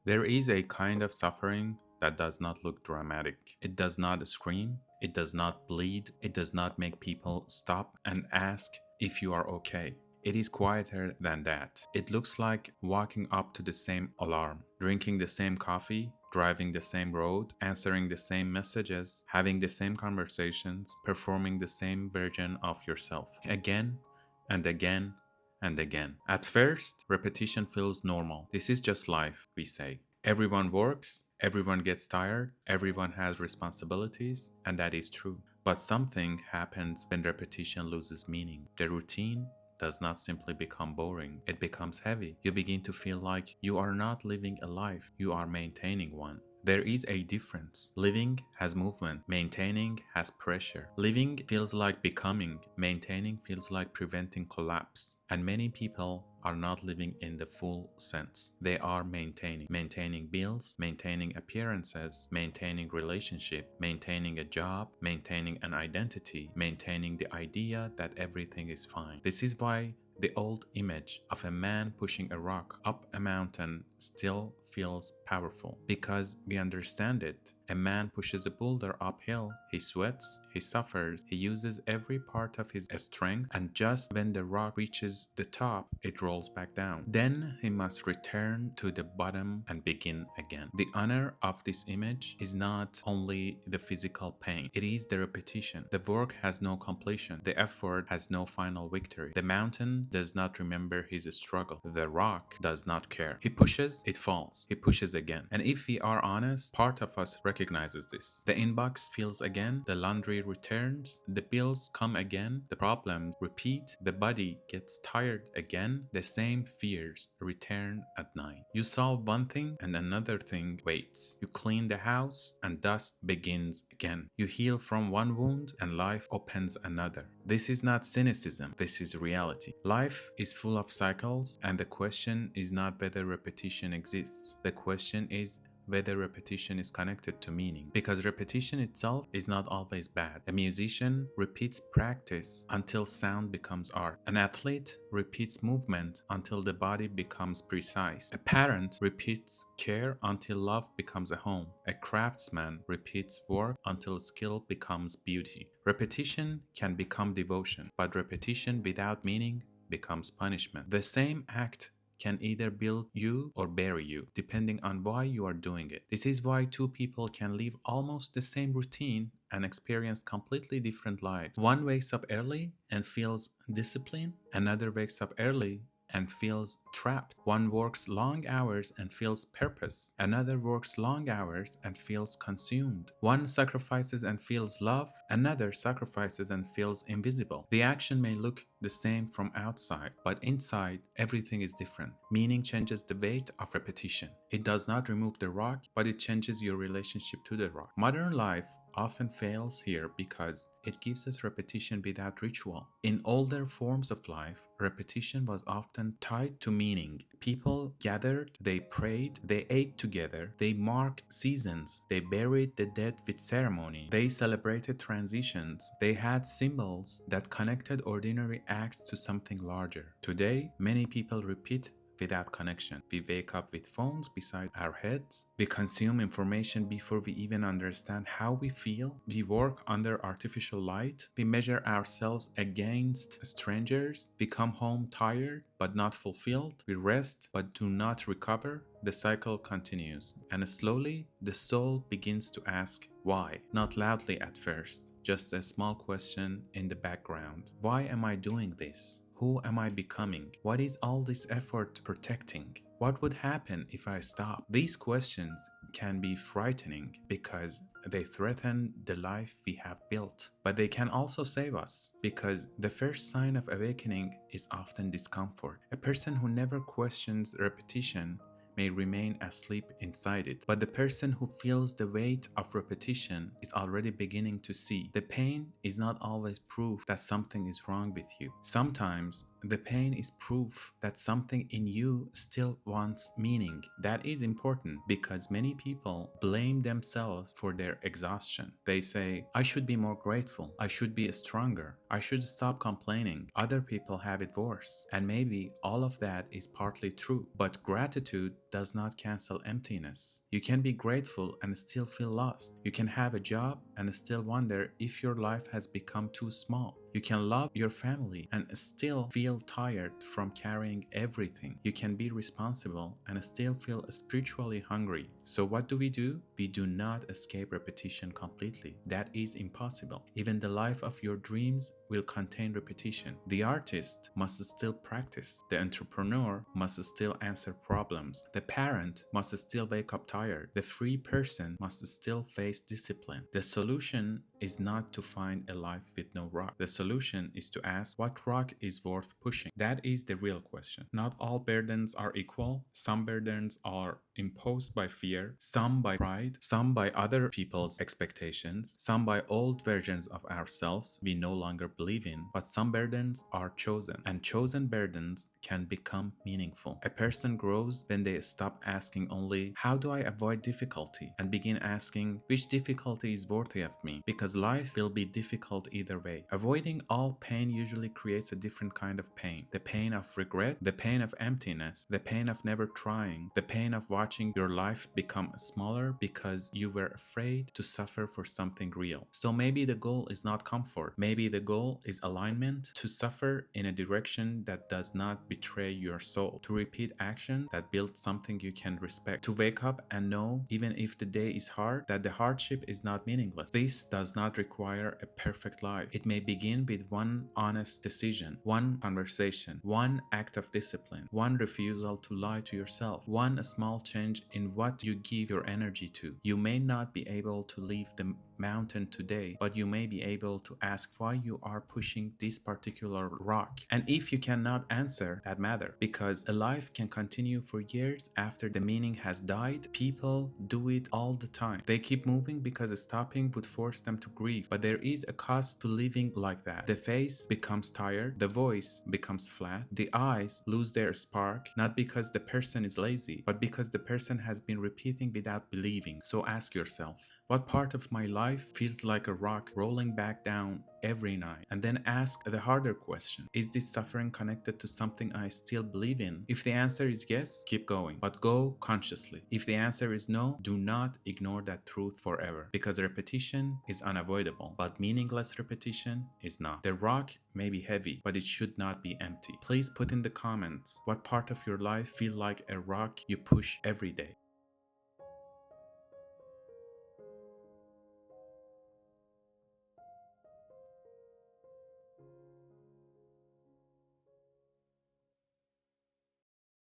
There is a kind of suffering that does not look dramatic. It does not scream, it does not bleed, it does not make people stop and ask if you are okay. It is quieter than that. It looks like walking up to the same alarm, drinking the same coffee, driving the same road, answering the same messages, having the same conversations, performing the same version of yourself again and again and again. At first, repetition feels normal. This is just life, we say. Everyone works, everyone gets tired, everyone has responsibilities, and that is true. But something happens when repetition loses meaning. The routine does not simply become boring, it becomes heavy. You begin to feel like you are not living a life, you are maintaining one. There is a difference. Living has movement, maintaining has pressure. Living feels like becoming, maintaining feels like preventing collapse. And many people are not living in the full sense. They are maintaining bills, maintaining appearances, maintaining relationship, maintaining a job, maintaining an identity, maintaining the idea that everything is fine. This is why the old image of a man pushing a rock up a mountain still feels powerful because we understand it. A man pushes a boulder uphill, he sweats, he suffers, he uses every part of his strength, and just when the rock reaches the top, it rolls back down. Then he must return to the bottom and begin again. The honor of this image is not only the physical pain, it is the repetition. The work has no completion, the effort has no final victory. The mountain does not remember his struggle, the rock does not care. He pushes, it falls, he pushes again. And if we are honest, part of us recognizes this. The inbox fills again, the laundry returns, the bills come again, the problems repeat, the body gets tired again, the same fears return at night. You solve one thing and another thing waits. You clean the house and dust begins again. You heal from one wound and life opens another. This is not cynicism, this is reality. Life is full of cycles, and the question is not whether repetition exists. The question is whether repetition is connected to meaning. Because repetition itself is not always bad. A musician repeats practice until sound becomes art. An athlete repeats movement until the body becomes precise. A parent repeats care until love becomes a home. A craftsman repeats work until skill becomes beauty. Repetition can become devotion, but repetition without meaning becomes punishment. The same act can either build you or bury you, depending on why you are doing it. This is why two people can live almost the same routine and experience completely different lives. One wakes up early and feels disciplined, another wakes up early and feels trapped. One works long hours and feels purpose. Another works long hours and feels consumed. One sacrifices and feels love. Another sacrifices and feels invisible. The action may look the same from outside, but inside, everything is different. Meaning changes the weight of repetition. It does not remove the rock, but it changes your relationship to the rock. Modern life often fails here because it gives us repetition without ritual. In older forms of life, repetition was often tied to meaning. People gathered, they prayed, they ate together, they marked seasons, they buried the dead with ceremony, they celebrated transitions, they had symbols that connected ordinary acts to something larger. Today, many people repeat without connection. We wake up with phones beside our heads. We consume information before we even understand how we feel. We work under artificial light. We measure ourselves against strangers. We come home tired but not fulfilled. We rest but do not recover. The cycle continues, and slowly the soul begins to ask why, not loudly at first. Just a small question in the background. Why am I doing this? Who am I becoming? What is all this effort protecting? What would happen if I stop? These questions can be frightening because they threaten the life we have built. But they can also save us because the first sign of awakening is often discomfort. A person who never questions repetition may remain asleep inside it. But the person who feels the weight of repetition is already beginning to see. The pain is not always proof that something is wrong with you. Sometimes The pain is proof that something in you still wants meaning. That is important because many people blame themselves for their exhaustion. They say, I should be more grateful. I should be stronger. I should stop complaining. Other people have it worse. And maybe all of that is partly true. But gratitude does not cancel emptiness. You can be grateful and still feel lost. You can have a job and still wonder if your life has become too small. You can love your family and still feel tired from carrying everything. You can be responsible and still feel spiritually hungry. So, what do? We do not escape repetition completely. That is impossible. Even the life of your dreams will contain repetition. The artist must still practice. The entrepreneur must still answer problems. The parent must still wake up tired. The free person must still face discipline. The solution is not to find a life with no rock. The solution is to ask what rock is worth pushing. That is the real question. Not all burdens are equal. Some burdens are imposed by fear, some by pride, some by other people's expectations, some by old versions of ourselves we no longer believe in. But some burdens are chosen, and chosen burdens can become meaningful. A person grows when they stop asking only, how do I avoid difficulty? And begin asking, which difficulty is worthy of me? Because life will be difficult either way. Avoiding all pain usually creates a different kind of pain. The pain of regret, the pain of emptiness, the pain of never trying, the pain of watching your life become smaller because you were afraid to suffer for something real. So maybe the goal is not comfort. Maybe the goal is alignment, to suffer in a direction that does not betray your soul, to repeat action that builds something you can respect, to wake up and know, even if the day is hard, that the hardship is not meaningless. This does not require a perfect life. It may begin with one honest decision, one conversation, one act of discipline, one refusal to lie to yourself, one small change in what you give your energy to. You may not be able to leave the mountain today, but you may be able to ask why you are pushing this particular rock. And if you cannot answer, that matter, because a life can continue for years after the meaning has died. People do it all the time. They keep moving because stopping would force them to grieve, but there is a cost to living like that. The face becomes tired, the voice becomes flat, the eyes lose their spark, not because the person is lazy, but because the person has been repeating without believing. So ask yourself, what part of my life feels like a rock rolling back down every night? And then ask the harder question, is this suffering connected to something I still believe in? If the answer is yes, keep going, but go consciously. If the answer is no, do not ignore that truth forever, because repetition is unavoidable, but meaningless repetition is not. The rock may be heavy, but it should not be empty. Please put in the comments what part of your life feel like a rock you push every day.